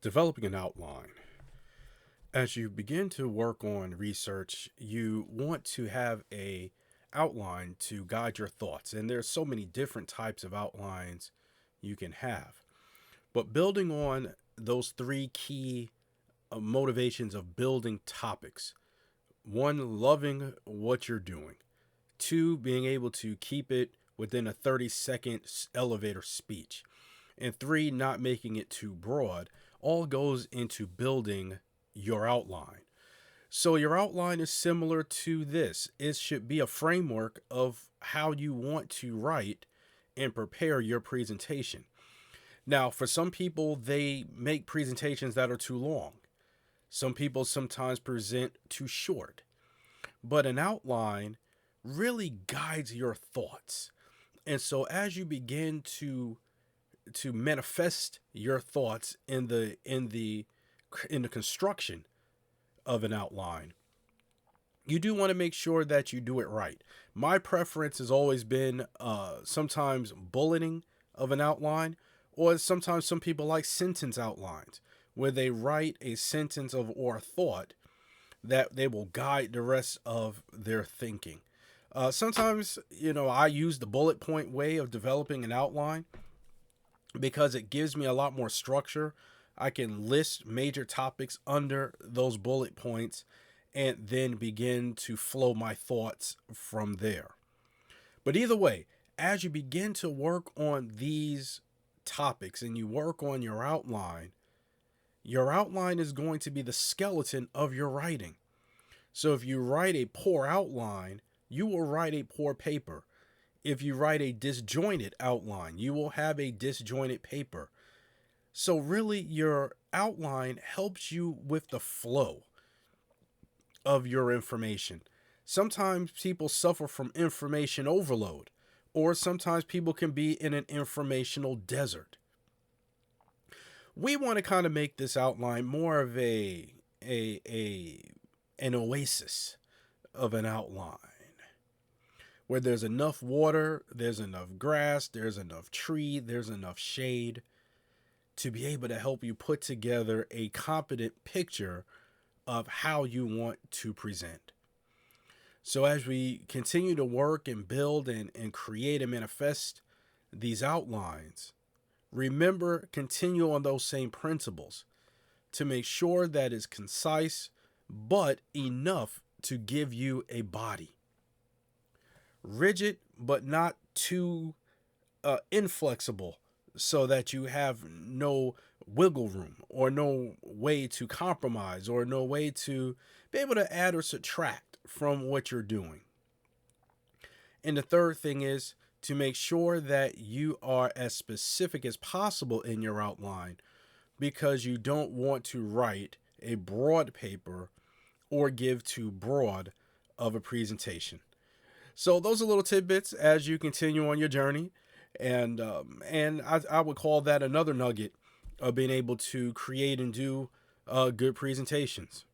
Developing an outline. As you begin to work on research, you want to have a outline to guide your thoughts. And there's so many different types of outlines you can have. But building on those three key motivations of building topics. One, loving what you're doing. Two, being able to keep it within a 30-second elevator speech. And three, not making it too broad, all goes into building your outline. So, your outline is similar to this. It should be a framework of how you want to write and prepare your presentation. Now, for some people, they make presentations that are too long. Some people sometimes present too short. But an outline really guides your thoughts. And so, as you begin to manifest your thoughts in the construction of an outline, you do want to make sure that you do it right. My preference has always been sometimes bulleting of an outline, or sometimes some people like sentence outlines, where they write a sentence of or a thought that they will guide the rest of their thinking. Sometimes, I use the bullet point way of developing an outline because it gives me a lot more structure. I can list major topics under those bullet points and then begin to flow my thoughts from there. But either way, as you begin to work on these topics and you work on your outline is going to be the skeleton of your writing. So if you write a poor outline, you will write a poor paper. If you write a disjointed outline, you will have a disjointed paper. So, really, your outline helps you with the flow of your information. Sometimes people suffer from information overload, or sometimes people can be in an informational desert. We want to kind of make this outline more of a an oasis of an outline where there's enough water, there's enough grass, there's enough tree, there's enough shade to be able to help you put together a competent picture of how you want to present. So, as we continue to work and build and create and manifest these outlines, remember, continue on those same principles to make sure that it's concise but enough to give you a body. Rigid but not too inflexible so that you have no wiggle room or no way to compromise or no way to be able to add or subtract from what you're doing. And the third thing is to make sure that you are as specific as possible in your outline because you don't want to write a broad paper or give too broad of a presentation. So those are little tidbits as you continue on your journey, and I would call that another nugget of being able to create and do good presentations.